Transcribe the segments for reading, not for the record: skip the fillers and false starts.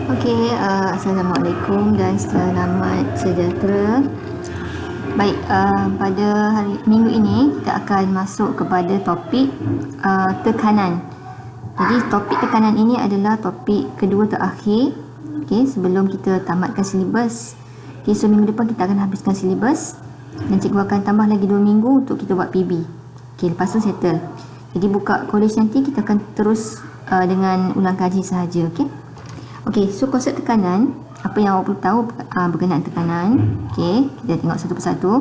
Assalamualaikum dan selamat sejahtera. Baik, pada minggu ini kita akan masuk kepada topik tekanan. Jadi topik tekanan ini adalah topik kedua terakhir. Sebelum kita tamatkan silibus. So minggu depan kita akan habiskan silibus dan cikgu akan tambah lagi 2 minggu untuk kita buat PB. Lepas tu settle. Jadi buka college nanti kita akan terus dengan ulang kaji sahaja. So konsep tekanan, apa yang awak perlu tahu berkenaan tekanan. Kita tengok satu persatu.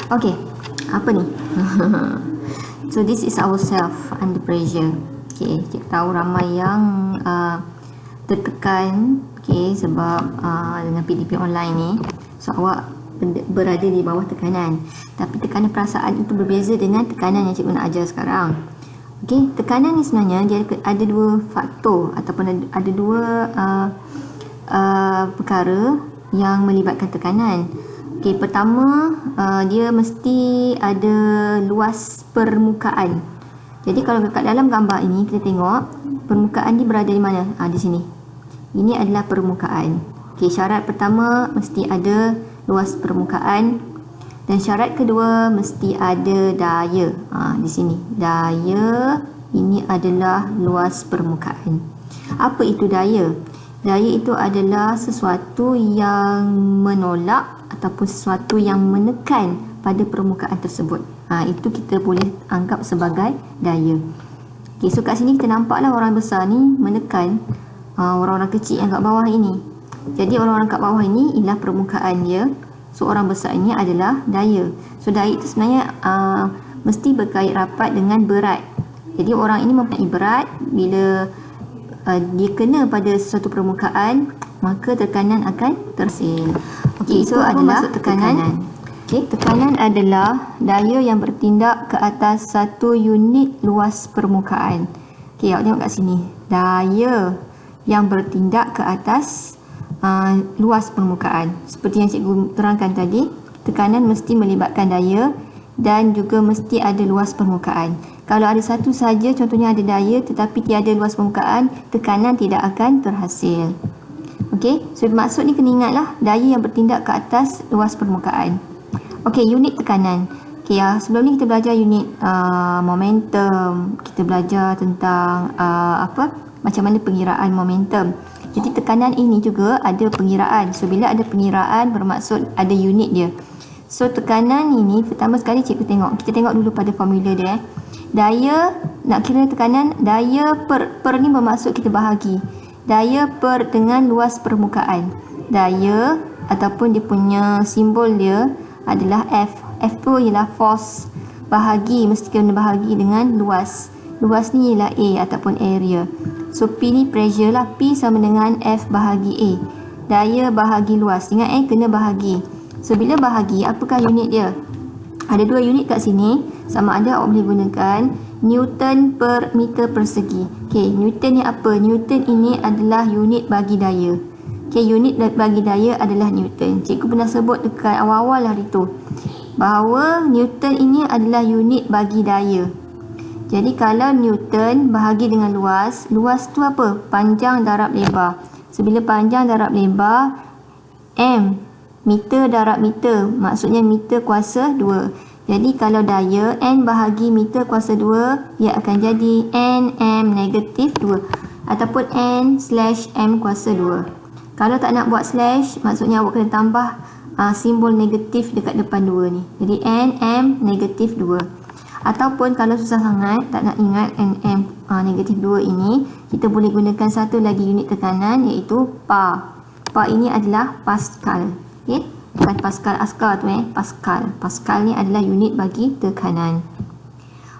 Apa ni? So this is our self under pressure. Kita tahu ramai yang tertekan sebab dengan PDP online ni. So awak berada di bawah tekanan. Tapi tekanan perasaan itu berbeza dengan tekanan yang cikgu nak ajar sekarang. Tekanan ni sebenarnya dia ada dua faktor ataupun ada dua perkara yang melibatkan tekanan. Pertama, dia mesti ada luas permukaan. Jadi kalau kat dalam gambar ini kita tengok permukaan ni berada di mana? Di sini. Ini adalah permukaan. Syarat pertama mesti ada luas permukaan. Dan syarat kedua mesti ada daya. Di sini. Daya ini adalah luas permukaan. Apa itu daya? Daya itu adalah sesuatu yang menolak ataupun sesuatu yang menekan pada permukaan tersebut. Itu kita boleh anggap sebagai daya. So kat sini kita nampaklah orang besar ni menekan orang-orang kecil yang kat bawah ini. Jadi orang-orang kat bawah ini ialah permukaan dia. So orang besar ini adalah daya. So daya itu sebenarnya mesti berkait rapat dengan berat. Jadi orang ini mempunyai berat. Bila dia kena pada sesuatu permukaan, maka tekanan akan terhasil. So adalah tekanan. Tekanan adalah daya yang bertindak ke atas satu unit luas permukaan. Awak tengok kat sini. Daya yang bertindak ke atas luas permukaan. Seperti yang cikgu terangkan tadi, tekanan mesti melibatkan daya dan juga mesti ada luas permukaan. Kalau ada satu saja, contohnya ada daya tetapi tiada luas permukaan, tekanan tidak akan terhasil. So maksud ni kena ingatlah daya yang bertindak ke atas luas permukaan. Unit tekanan. Sebelum ni kita belajar unit momentum. Kita belajar tentang macam mana pengiraan momentum. Jadi tekanan ini juga ada pengiraan. So bila ada pengiraan bermaksud ada unit dia. So tekanan ini pertama sekali cikgu tengok. Kita tengok dulu pada formula dia. Daya, nak kira tekanan, daya per ni bermaksud kita bahagi. Daya per dengan luas permukaan. Daya ataupun dia punya simbol dia adalah F. F tu ialah force. Bahagi, mesti kena bahagi dengan luas. Luas ni ialah A ataupun area. So P ni pressure lah. P sama dengan F bahagi A. Daya bahagi luas. Ingat kena bahagi. So bila bahagi, apakah unit dia? Ada dua unit kat sini. Sama ada awak boleh gunakan Newton per meter persegi. Newton ni apa? Newton ini adalah unit bagi daya. Unit bagi daya adalah Newton. Cikgu pernah sebut dekat awal-awal hari tu bahawa Newton ini adalah unit bagi daya. Jadi kalau Newton bahagi dengan luas, luas tu apa? Panjang darab lebar. So bila panjang darab lebar, M, meter darab meter, maksudnya meter kuasa 2. Jadi kalau daya N bahagi meter kuasa 2, ia akan jadi NM negatif 2 ataupun N/M kuasa 2. Kalau tak nak buat slash, maksudnya awak kena tambah simbol negatif dekat depan 2 ni. Jadi NM negatif 2. Ataupun kalau susah sangat, tak nak ingat NM negatif 2 ini, kita boleh gunakan satu lagi unit tekanan iaitu Pa. Pa ini adalah Pascal. Bukan Pascal askar tu Pascal. Pascal ni adalah unit bagi tekanan.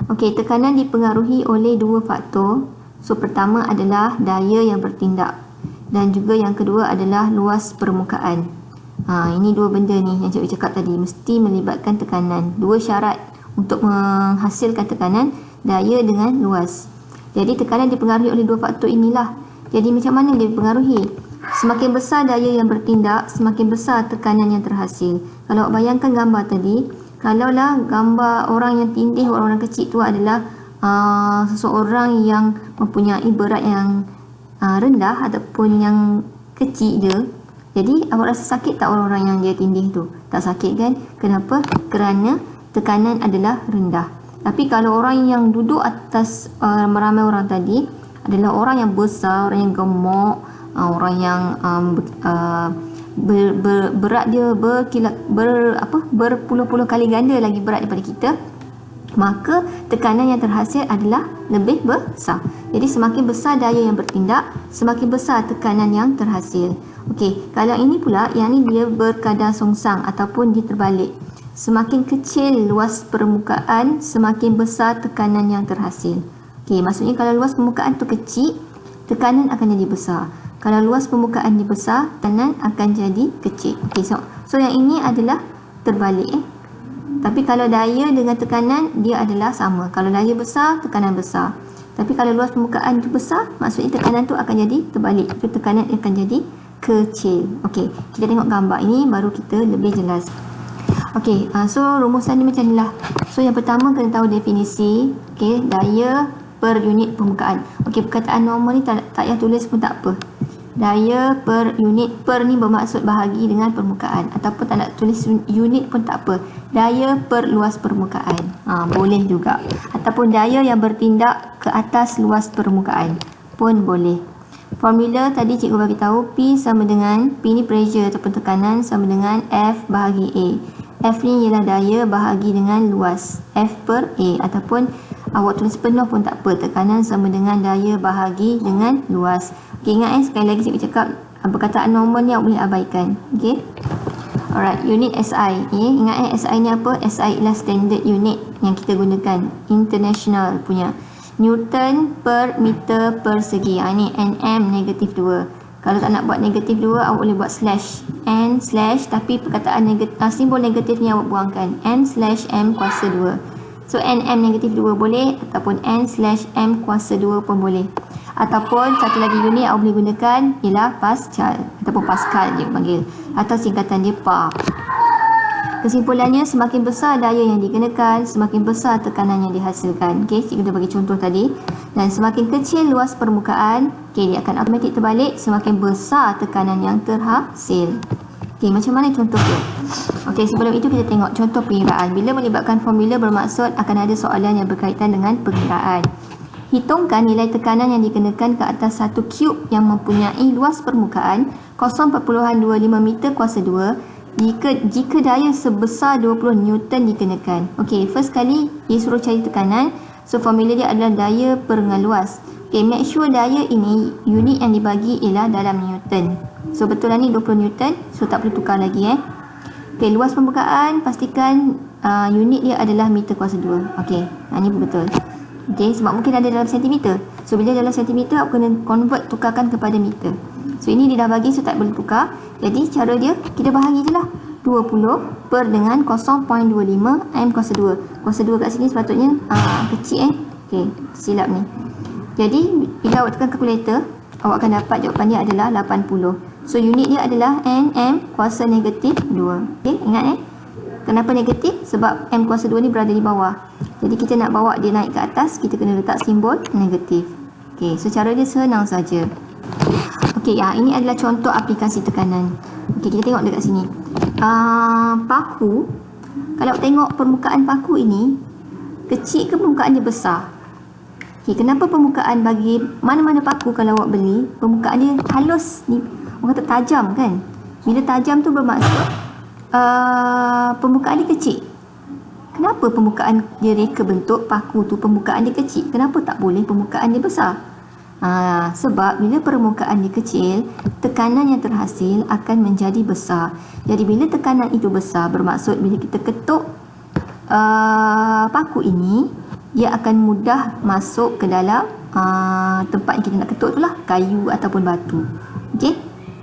Tekanan dipengaruhi oleh dua faktor. So pertama adalah daya yang bertindak. Dan juga yang kedua adalah luas permukaan. Ini dua benda ni yang cikgu cakap tadi. Mesti melibatkan tekanan. Dua syarat untuk menghasilkan tekanan, daya dengan luas. Jadi tekanan dipengaruhi oleh dua faktor inilah. Jadi macam mana dia dipengaruhi? Semakin besar daya yang bertindak, semakin besar tekanan yang terhasil. Kalau bayangkan gambar tadi, kalaulah gambar orang yang tindih, orang-orang kecil tu adalah seseorang yang mempunyai berat yang rendah ataupun yang kecil je, jadi awak rasa sakit tak orang-orang yang dia tindih tu? Tak sakit kan? Kenapa? Kerana tekanan adalah rendah. Tapi kalau orang yang duduk atas ramai orang tadi adalah orang yang besar, orang yang gemuk, orang yang berat dia berpuluh-puluh kali ganda lagi berat daripada kita, maka tekanan yang terhasil adalah lebih besar. Jadi semakin besar daya yang bertindak, semakin besar tekanan yang terhasil. Okey, kalau ini pula, yang ni dia berkadar songsang ataupun dia terbalik. Semakin kecil luas permukaan, semakin besar tekanan yang terhasil. Okey, maksudnya kalau luas permukaan tu kecil, tekanan akan jadi besar. Kalau luas permukaan dia besar, tekanan akan jadi kecil. Okey, so yang ini adalah terbalik. Tapi kalau daya dengan tekanan, dia adalah sama. Kalau daya besar, tekanan besar. Tapi kalau luas permukaan tu besar, maksudnya tekanan tu akan jadi terbalik. Itu tekanan akan jadi kecil. Okey, kita tengok gambar ini baru kita lebih jelas. Okey, so rumusan ni macam ni lah. So yang pertama kena tahu definisi. Okey, daya per unit permukaan. Okey, perkataan normal ni tak payah tulis pun tak apa. Daya per unit, per ni bermaksud bahagi dengan permukaan, ataupun tak nak tulis unit pun tak apa. Daya per luas permukaan, boleh juga. Ataupun daya yang bertindak ke atas luas permukaan pun boleh. Formula tadi cikgu bagi tahu, P sama dengan, P ni pressure ataupun tekanan, sama dengan F bahagi A. F ni ialah daya bahagi dengan luas, F per A, ataupun awak tulis penuh pun tak apa, tekanan sama dengan daya bahagi dengan luas. Okay, ingat sekali lagi cikgu cakap perkataan normal ni awak boleh abaikan. Okay, alright, unit SI. Ingat SI ni apa? SI ialah standard unit yang kita gunakan, international punya. Newton per meter persegi. Ni nm negatif 2. Kalau tak nak buat negatif 2, awak boleh buat slash. N slash, tapi perkataan simbol negatif ni awak buangkan. N slash m kuasa 2. So nm negatif 2 boleh, ataupun n slash m kuasa 2 pun boleh. Ataupun satu lagi unit awak boleh gunakan ialah Pascal, ataupun Pascal dia panggil, atau singkatan dia PA. Kesimpulannya, semakin besar daya yang dikenakan, semakin besar tekanan yang dihasilkan. Okey, cikgu dah bagi contoh tadi. Dan semakin kecil luas permukaan, okey, dia akan automatik terbalik, semakin besar tekanan yang terhasil. Okey, macam mana contoh dia? Okey, sebelum itu kita tengok contoh pengiraan. Bila melibatkan formula bermaksud akan ada soalan yang berkaitan dengan pengiraan. Hitungkan nilai tekanan yang dikenakan ke atas satu cube yang mempunyai luas permukaan 0.25 meter kuasa 2 jika daya sebesar 20 Newton dikenakan. Okey, first kali dia suruh cari tekanan. So formula dia adalah daya per dengan luas. Okey, make sure daya ini unit yang dibagi ialah dalam Newton. So betul lah ni 20 Newton. So tak perlu tukar lagi Okey, luas permukaan pastikan unit dia adalah meter kuasa 2. Okey, ni pun betul. Okey, sebab mungkin ada dalam sentimeter. So bila dalam sentimeter, awak kena convert, tukarkan kepada meter. So ini dia dah bagi, so tak boleh tukar. Jadi cara dia, kita bahagi je lah. 20 per dengan 0.25 m kuasa 2. Kuasa 2 kat sini sepatutnya kecil Okey, silap ni. Jadi bila awak tekan kalkulator, awak akan dapat jawapan dia adalah 80. So unit dia adalah nm kuasa negatif 2. Okey, ingat kenapa negatif? Sebab m kuasa 2 ni berada di bawah. Jadi kita nak bawa dia naik ke atas, kita kena letak simbol negatif. Okey, so cara dia senang saja. Okey, ini adalah contoh aplikasi tekanan. Okey, kita tengok dekat sini. Paku, kalau tengok permukaan paku ini, kecil ke permukaan dia besar? Okey, kenapa permukaan bagi mana-mana paku kalau awak beli, permukaan dia halus ni, orang kata tajam kan? Bila tajam tu bermaksud permukaan dia kecil. Kenapa permukaan dia reka bentuk paku tu permukaan dia kecil? Kenapa tak boleh permukaan dia besar? Sebab bila permukaan dia kecil, tekanan yang terhasil akan menjadi besar. Jadi bila tekanan itu besar, bermaksud bila kita ketuk paku ini, dia akan mudah masuk ke dalam tempat yang kita nak ketuk tu lah, kayu ataupun batu. Okey,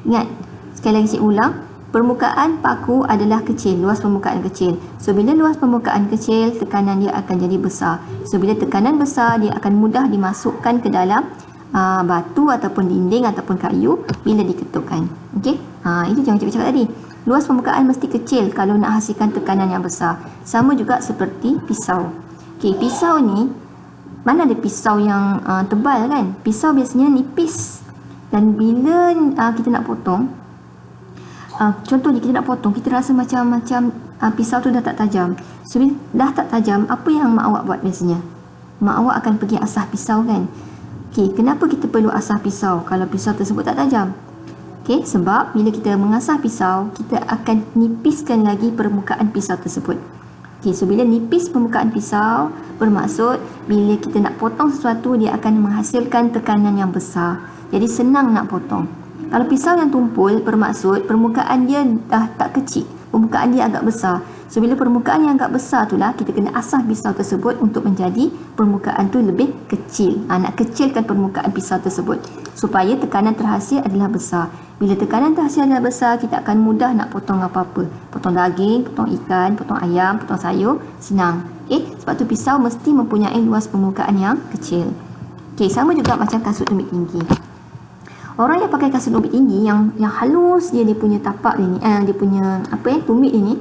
ingat sekali lagi saya ulang, permukaan paku adalah kecil, luas permukaan kecil. So bila luas permukaan kecil, tekanan dia akan jadi besar. So bila tekanan besar, dia akan mudah dimasukkan ke dalam batu ataupun dinding ataupun kayu bila diketukkan. Okey, itu yang cikgu cakap tadi. Luas permukaan mesti kecil kalau nak hasilkan tekanan yang besar. Sama juga seperti pisau. Okey, pisau ni mana ada pisau yang tebal kan. Pisau biasanya nipis. Dan bila kita nak potong, contohnya kita nak potong, kita rasa macam pisau tu dah tak tajam. So bila dah tak tajam, apa yang mak awak buat biasanya? Mak awak akan pergi asah pisau kan. Okey, kenapa kita perlu asah pisau kalau pisau tersebut tak tajam? Okey, sebab bila kita mengasah pisau, kita akan nipiskan lagi permukaan pisau tersebut. Okey, so bila nipis permukaan pisau, bermaksud bila kita nak potong sesuatu, dia akan menghasilkan tekanan yang besar. Jadi senang nak potong. Kalau pisau yang tumpul, bermaksud permukaan dia dah tak kecil, permukaan dia agak besar. So bila permukaan yang agak besar itulah, kita kena asah pisau tersebut untuk menjadi permukaan tu lebih kecil. Nak kecilkan permukaan pisau tersebut supaya tekanan terhasil adalah besar. Bila tekanan terhasil adalah besar, kita akan mudah nak potong apa-apa. Potong daging, potong ikan, potong ayam, potong sayur, senang. Sebab tu pisau mesti mempunyai luas permukaan yang kecil. Sama juga macam kasut tumit tinggi. Orang yang pakai kasut tumit tinggi yang halus dia punya tapak ini, dia punya tumit ini,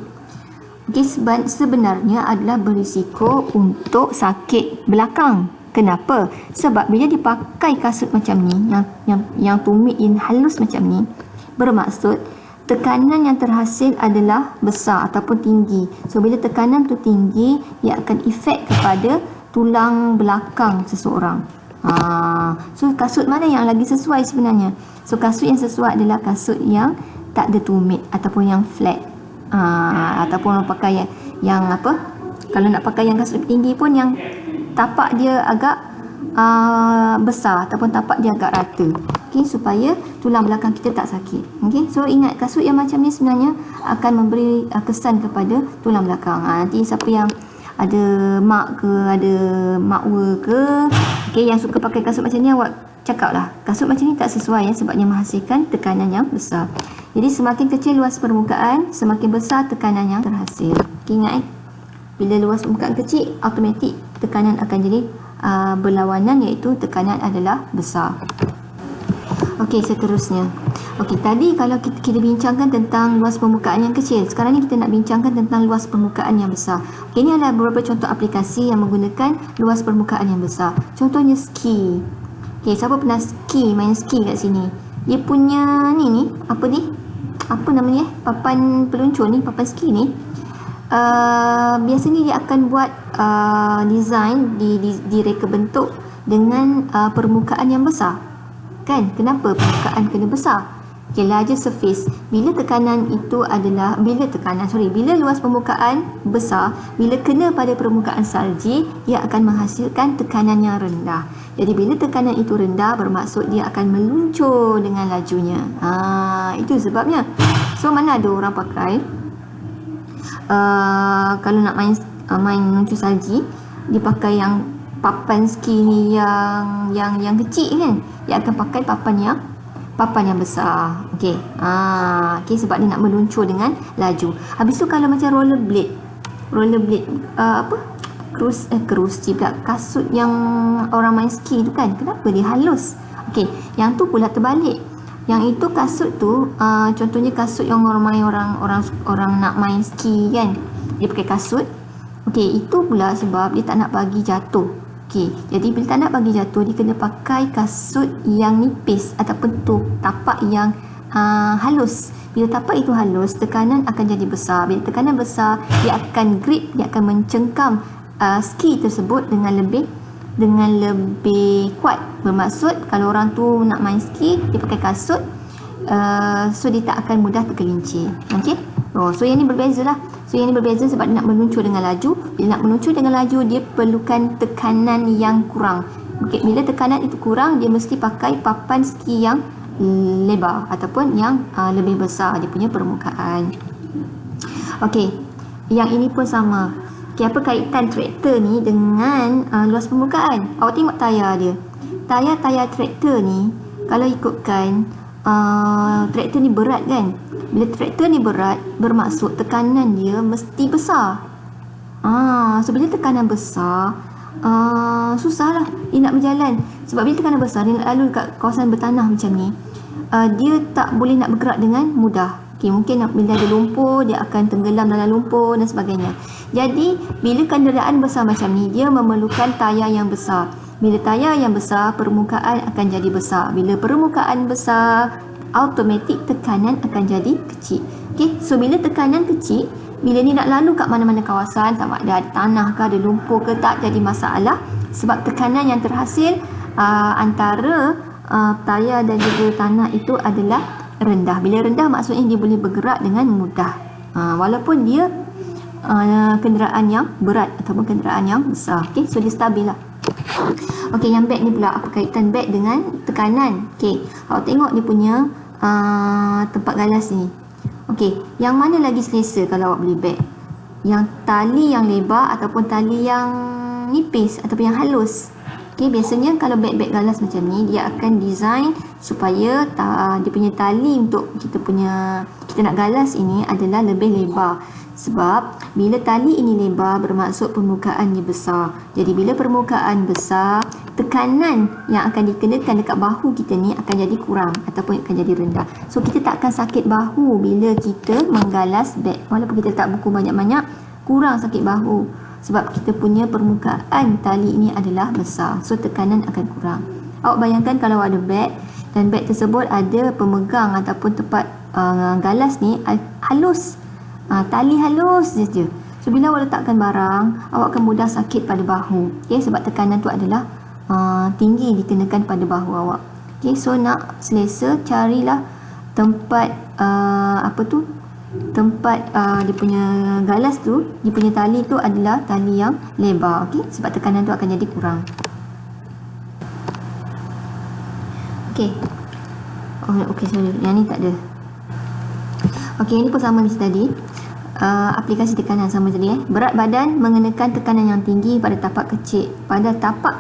sebenarnya adalah berisiko untuk sakit belakang. Kenapa? Sebab bila dipakai kasut macam ni, yang tumit yang halus macam ni, bermaksud tekanan yang terhasil adalah besar ataupun tinggi. So bila tekanan tu tinggi, ia akan efek kepada tulang belakang seseorang. So kasut mana yang lagi sesuai sebenarnya? So kasut yang sesuai adalah kasut yang tak ada tumit ataupun yang flat. Ataupun orang pakai yang apa? Kalau nak pakai yang kasut tinggi pun yang tapak dia agak besar ataupun tapak dia agak rata. Supaya tulang belakang kita tak sakit. So ingat, kasut yang macam ni sebenarnya akan memberi kesan kepada tulang belakang. Nanti siapa yang ada mak ke, ada makwa ke, yang suka pakai kasut macam ni, awak cakap lah kasut macam ni tak sesuai sebab dia menghasilkan tekanan yang besar. Jadi semakin kecil luas permukaan, semakin besar tekanan yang terhasil. Ingat bila luas permukaan kecil, automatik tekanan akan jadi berlawanan, iaitu tekanan adalah besar. Seterusnya. Tadi kalau kita bincangkan tentang luas permukaan yang kecil, sekarang ni kita nak bincangkan tentang luas permukaan yang besar. Ini adalah beberapa contoh aplikasi yang menggunakan luas permukaan yang besar. Contohnya ski. Siapa pernah main ski kat sini? Dia punya ni apa namanya? Papan peluncur ni, papan ski ni. Biasanya dia akan buat design, direka bentuk dengan permukaan yang besar. Kan? Kenapa permukaan kena besar? Larger surface. Bila luas permukaan besar, bila kena pada permukaan salji, dia akan menghasilkan tekanan yang rendah. Jadi bila tekanan itu rendah, bermaksud dia akan meluncur dengan lajunya. Itu sebabnya. So mana ada orang pakai kalau nak main meluncur salji, dia pakai yang papan ski ni yang kecil kan. Dia akan pakai papan yang besar. Sebab dia nak meluncur dengan laju. Habis tu kalau macam rollerblade kerusi pula, kasut yang orang main ski tu kan, kenapa dia halus? Yang tu pula terbalik. Yang itu kasut tu contohnya kasut yang orang nak main ski kan, dia pakai kasut. Itu pula sebab dia tak nak bagi jatuh. Jadi bila tak nak bagi jatuh, dia kena pakai kasut yang nipis ataupun tapak yang halus. Bila tapak itu halus, tekanan akan jadi besar. Bila tekanan besar, dia akan grip, dia akan mencengkam ski tersebut dengan lebih kuat. Bermaksud kalau orang tu nak main ski, dia pakai kasut, so dia tak akan mudah tergelincir. So yang ni berbeza lah. So yang ni berbeza sebab dia nak meluncur dengan laju. Bila nak meluncur dengan laju, dia perlukan tekanan yang kurang. Bila tekanan itu kurang, dia mesti pakai papan ski yang lebar ataupun yang lebih besar dia punya permukaan. Yang ini pun sama. Apa kaitan traktor ni dengan luas permukaan? Awak tengok tayar dia. Tayar traktor ni, kalau ikutkan traktor ni berat kan. Bila traktor ni berat, bermaksud tekanan dia mesti besar. So bila tekanan besar, susahlah dia nak berjalan. Sebab bila tekanan besar, dia nak lalu dekat kawasan bertanah macam ni, dia tak boleh nak bergerak dengan mudah. Okey, mungkin bila ada lumpur, dia akan tenggelam dalam lumpur dan sebagainya. Jadi, bila kenderaan besar macam ni, dia memerlukan tayar yang besar. Bila tayar yang besar, permukaan akan jadi besar. Bila permukaan besar, automatik tekanan akan jadi kecil. Okey, so bila tekanan kecil, bila ni nak lalu kat mana-mana kawasan, sama ada tanah ke, ada lumpur ke, tak jadi masalah. Sebab tekanan yang terhasil antara tayar dan juga tanah itu adalah rendah. Bila rendah maksudnya dia boleh bergerak dengan mudah. Walaupun dia kenderaan yang berat ataupun kenderaan yang besar. Okey, so dia stabil lah. Okey, yang beg ni pula, apa kaitan beg dengan tekanan? Okey, awak tengok dia punya tempat galas ni. Okey, yang mana lagi selesa kalau awak beli beg? Yang tali yang lebar ataupun tali yang nipis ataupun yang halus? Okey, biasanya kalau beg-beg galas macam ni, dia akan design supaya dia punya tali untuk kita nak galas ini adalah lebih lebar. Sebab bila tali ini lebar bermaksud permukaannya besar. Jadi bila permukaan besar, tekanan yang akan dikenakan dekat bahu kita ni akan jadi kurang ataupun akan jadi rendah. So kita tak akan sakit bahu bila kita menggalas beg. Walaupun kita letak buku banyak-banyak, kurang sakit bahu. Sebab kita punya permukaan tali ini adalah besar. So tekanan akan kurang. Awak bayangkan kalau ada beg dan beg tersebut ada pemegang ataupun tempat galas ni halus. Tali halus saja. So bila awak letakkan barang, awak akan mudah sakit pada bahu. Okay? Sebab tekanan tu adalah tinggi dikenakan pada bahu awak. Okay? So nak selesa, carilah tempat tempat dia punya galas tu, dia punya tali tu adalah tali yang lebar. Okey, sebab tekanan tu akan jadi kurang. Okey. Okey, sorry, yang ni tak ada. Okey, ini pun sama macam tadi. Aplikasi tekanan sama tadi. Berat badan mengenakan tekanan yang tinggi pada tapak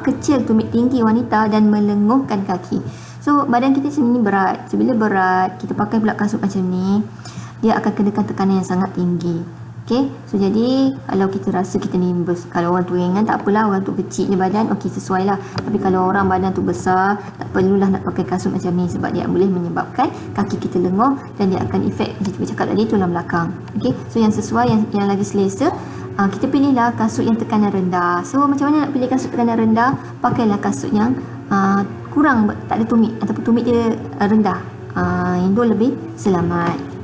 kecil tumit tinggi wanita dan melenguhkan kaki. So badan kita macam ni berat. So bila berat, kita pakai pula kasut macam ni, dia akan kenakan tekanan yang sangat tinggi. Okey, so jadi kalau kita rasa kita ni kalau orang tu ringan tak apalah, orang tu kecil je badan, okey sesuai lah. Tapi kalau orang badan tu besar, tak perlulah nak pakai kasut macam ni sebab dia boleh menyebabkan kaki kita lenguh dan dia akan efek macam kita cakap tadi tulang belakang. Okey, so yang sesuai, yang lagi selesa, kita pilihlah kasut yang tekanan rendah. So macam mana nak pilih kasut tekanan rendah? Pakailah kasut yang kurang tak ada tumit ataupun tumit dia rendah. Yang tu lebih selamat.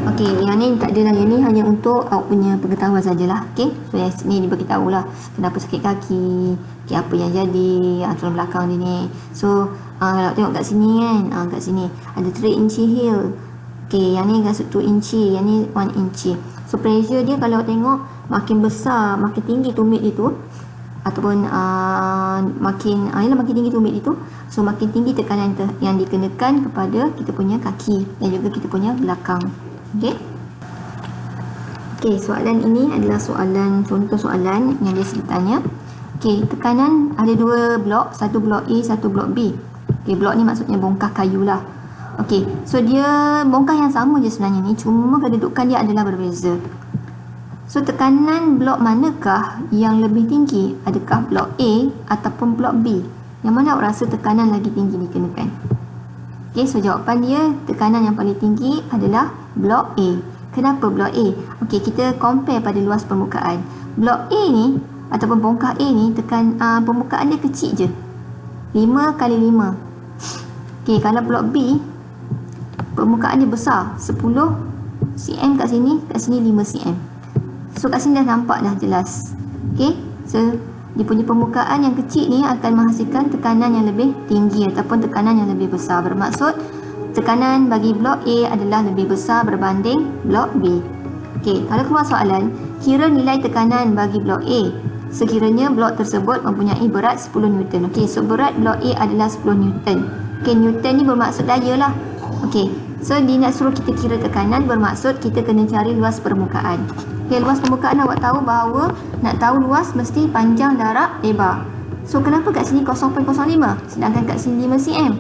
Okey, yang ni tak ada lah. Yang ni hanya untuk awak punya pengetahuan sajalah. Okey, so yang sini dia beritahu lah kenapa sakit kaki, okey, apa yang jadi, tulang belakang dia ni. So kalau tengok kat sini kan, kat sini ada 3 inch heel. Okey, yang ni kasut 2 inch, yang ni 1 inch. So pressure dia kalau tengok makin besar, makin tinggi tumit dia tu, ataupun makin tinggi tumit itu, so makin tinggi tekanan yang dikenakan kepada kita punya kaki dan juga kita punya belakang. Okey, soalan ini adalah contoh soalan yang dia tanya. Okey, tekanan ada 2 blok, satu blok A, satu blok B. Okey, blok ni maksudnya bongkah kayu lah. Okey, so dia bongkah yang sama je sebenarnya ni, cuma kedudukan dia adalah berbeza. So tekanan blok manakah yang lebih tinggi? Adakah blok A ataupun blok B? Yang mana awak rasa tekanan lagi tinggi dikenakan? Okey, so jawapan dia tekanan yang paling tinggi adalah blok A. Kenapa blok A? Okey, kita compare pada luas permukaan. Blok A ni ataupun bongkah A ni permukaan dia kecil je. 5 kali 5. Okey, kalau blok B permukaan dia besar, 10 cm kat sini 5 cm. So kat sini dah nampak dah jelas. Okey, so dia punya permukaan yang kecil ni akan menghasilkan tekanan yang lebih tinggi ataupun tekanan yang lebih besar. Bermaksud tekanan bagi blok A adalah lebih besar berbanding blok B. Okey, kalau keluar soalan, kira nilai tekanan bagi blok A sekiranya blok tersebut mempunyai berat 10 Newton. Okey, so berat blok A adalah 10 Newton. Okey, Newton ni bermaksud daya lah. Okey, so dia nak suruh kita kira tekanan, bermaksud kita kena cari luas permukaan. Okey, luas permukaan awak tahu bahawa nak tahu luas mesti panjang, darab, lebar. So kenapa kat sini 0.05 sedangkan kat sini 5 cm?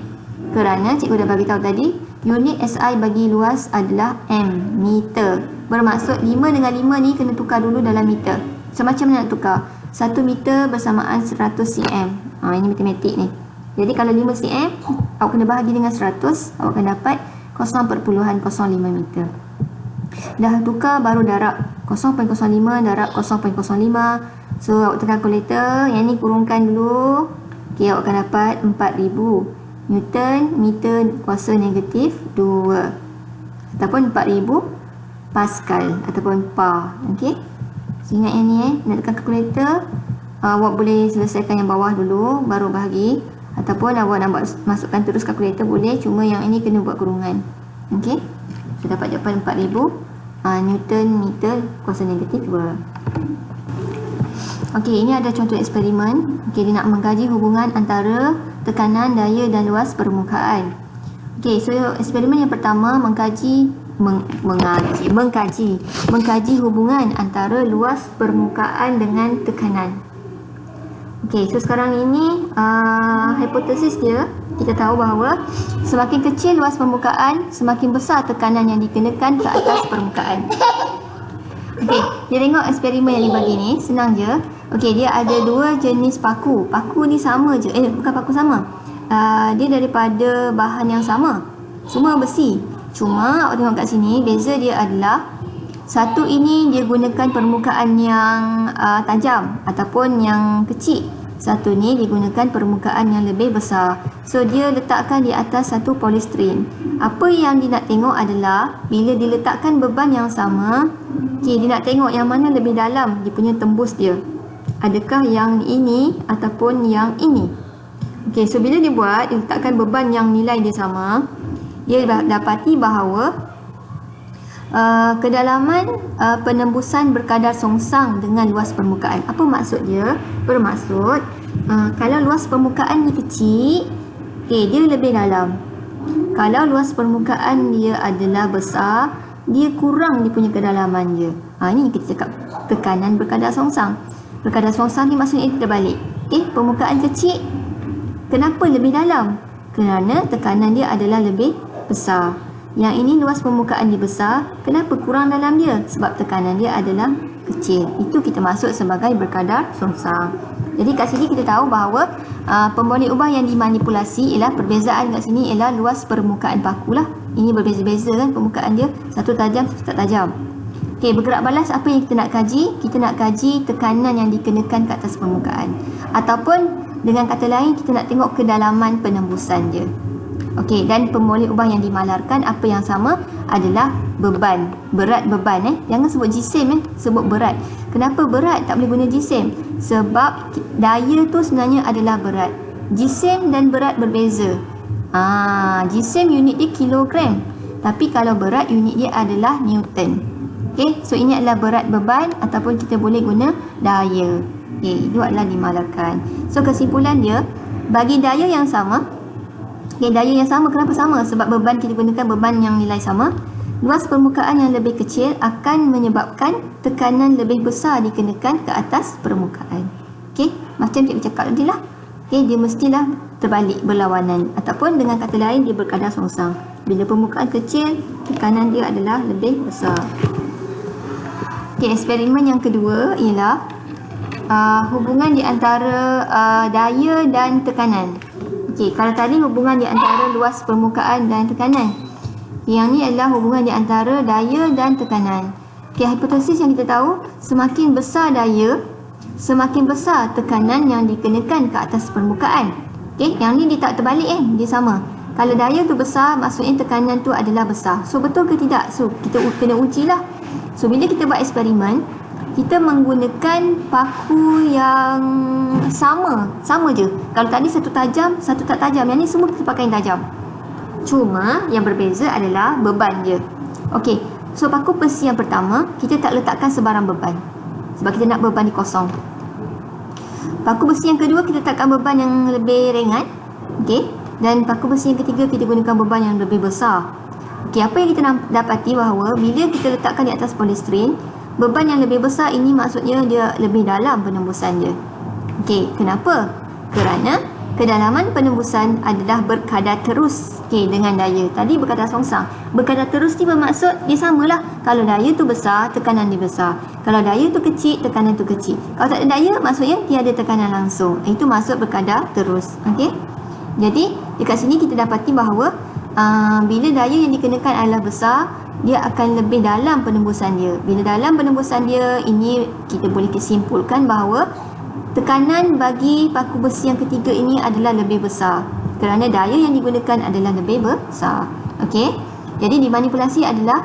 Kerana cikgu dah bagi tahu tadi, unit SI bagi luas adalah M, meter. Bermaksud 5 dengan 5 ni kena tukar dulu dalam meter. So macam mana nak tukar? 1 meter bersamaan 100 cm. Ini matematik ni. Jadi kalau 5 cm, awak kena bahagi dengan 100, awak akan dapat 0.05 meter. Dah tukar baru darab 0.05 darab 0.05. So awak tekan kalkulator, yang ni kurungkan dulu. Okey, awak akan dapat 4000 Newton meter kuasa negatif 2 ataupun 4000 Pascal ataupun Pa. Okey, so ingat yang ni nak tekan kalkulator. Awak boleh selesaikan yang bawah dulu baru bahagi, ataupun awak nak masukkan terus kalkulator boleh, cuma yang ini kena buat kurungan. Okey, so dapat jawapan 4000 Newton meter kuasa negatif 2. Okey, ini ada contoh eksperimen. Okey, dia nak mengkaji hubungan antara tekanan, daya dan luas permukaan. Okey, so eksperimen yang pertama mengkaji hubungan antara luas permukaan dengan tekanan. Okey, so sekarang ini hipotesis dia, kita tahu bahawa semakin kecil luas permukaan, semakin besar tekanan yang dikenakan ke atas permukaan. Okey, dia tengok eksperimen yang dibagi ni, senang je. Okey, dia ada dua jenis paku. Paku ni sama je, bukan paku sama. Dia daripada bahan yang sama, semua besi. Cuma awak tengok kat sini, beza dia adalah satu ini dia gunakan permukaan yang tajam ataupun yang kecil. Satu ni digunakan permukaan yang lebih besar. So dia letakkan di atas satu polystyrene. Apa yang dia nak tengok adalah bila diletakkan beban yang sama, okay, dia nak tengok yang mana lebih dalam dia punya tembus dia. Adakah yang ini ataupun yang ini. Okay, so bila dia buat, dia letakkan beban yang nilai dia sama, dia dapati bahawa kedalaman penembusan berkadar songsang dengan luas permukaan. Apa maksud dia? Bermaksud kalau luas permukaan ni kecil, okay, dia lebih dalam. Kalau luas permukaan dia adalah besar, dia kurang dia punya kedalaman dia. Ini kita cakap tekanan berkadar songsang. Berkadar songsang ni maksudnya terbalik. Permukaan kecil, kenapa lebih dalam? Kerana tekanan dia adalah lebih besar. Yang ini luas permukaan dia besar, kenapa kurang dalam dia? Sebab tekanan dia adalah kecil. Itu kita maksud sebagai berkadar songsang. Jadi kat sini kita tahu bahawa pemboleh ubah yang dimanipulasi ialah perbezaan kat sini ialah luas permukaan paku lah. Ini berbeza-beza kan permukaan dia, satu tajam, satu tak tajam. Okey, bergerak balas apa yang kita nak kaji? Kita nak kaji tekanan yang dikenakan ke atas permukaan. Ataupun dengan kata lain, kita nak tengok kedalaman penembusan dia. Okey, dan pemboleh ubah yang dimalarkan apa yang sama adalah beban, berat beban. Jangan sebut jisim, sebut berat. Kenapa berat tak boleh guna jisim? Sebab daya tu sebenarnya adalah berat. Jisim dan berat berbeza. Jisim unit dia kilogram, tapi kalau berat unit dia adalah newton. Okey, so ini adalah berat beban ataupun kita boleh guna daya. Okey, itu adalah dimalarkan. So kesimpulan dia, bagi daya yang sama, daya yang sama, kenapa sama? Sebab beban kita gunakan beban yang nilai sama. Luas permukaan yang lebih kecil akan menyebabkan tekanan lebih besar dikenakan ke atas permukaan. Okey, macam kita cakap tadi lah. Okey, dia mestilah terbalik, berlawanan. Ataupun dengan kata lain, dia berkadar songsang. Bila permukaan kecil, tekanan dia adalah lebih besar. Okey, eksperimen yang kedua ialah hubungan di antara daya dan tekanan. Okey, kalau tadi hubungan di antara luas permukaan dan tekanan. Yang ni adalah hubungan di antara daya dan tekanan. Okey, hipotesis yang kita tahu, semakin besar daya, semakin besar tekanan yang dikenakan ke atas permukaan. Okey, yang ni dia tak terbalik dia sama. Kalau daya tu besar, maksudnya tekanan tu adalah besar. So betul ke tidak? So kita kena ujilah. So bila kita buat eksperimen, kita menggunakan paku yang sama je. Kalau tadi satu tajam, satu tak tajam. Yang ni semua kita pakai yang tajam. Cuma yang berbeza adalah beban je. Okey, so paku besi yang pertama, kita tak letakkan sebarang beban. Sebab kita nak beban di kosong. Paku besi yang kedua, kita letakkan beban yang lebih ringan. Okey, dan paku besi yang ketiga, kita gunakan beban yang lebih besar. Okey, apa yang kita dapati bahawa bila kita letakkan di atas polystyrene, beban yang lebih besar ini maksudnya dia lebih dalam penembusan dia. Okey, kenapa? Kerana kedalaman penembusan adalah berkadar terus dengan daya. Tadi berkadar songsang. Berkadar terus ni bermaksud dia samalah. Kalau daya tu besar, tekanan dia besar. Kalau daya tu kecil, tekanan tu kecil. Kalau tak ada daya, maksudnya tiada tekanan langsung. Itu maksud berkadar terus. Okey. Jadi, dekat sini kita dapati bahawa bila daya yang dikenakan adalah besar, dia akan lebih dalam penembusan dia. Bila dalam penembusan dia, ini kita boleh kesimpulkan bahawa tekanan bagi paku besi yang ketiga ini adalah lebih besar kerana daya yang digunakan adalah lebih besar. Okey. Jadi dimanipulasi adalah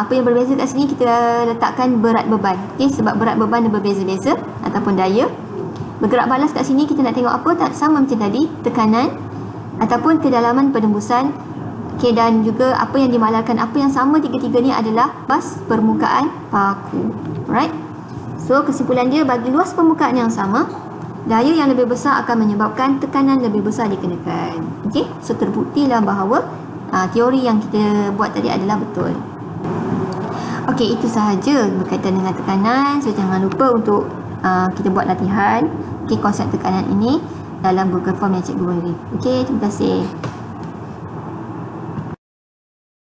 apa yang berbeza kat sini, kita letakkan berat beban. Okey, sebab berat beban dia berbeza-beza ataupun daya. Bergerak balas kat sini kita nak tengok apa, tak sama macam tadi, tekanan ataupun kedalaman penembusan. Okey, dan juga apa yang dimalarkan, apa yang sama tiga-tiga ni adalah luas permukaan paku. Alright. So kesimpulan dia, bagi luas permukaan yang sama, daya yang lebih besar akan menyebabkan tekanan lebih besar dikenakan. Okey, so terbuktilah bahawa teori yang kita buat tadi adalah betul. Okey, itu sahaja berkaitan dengan tekanan. So jangan lupa untuk kita buat latihan konsep tekanan ini dalam Google Form yang cikgu beri. Okey, terima kasih.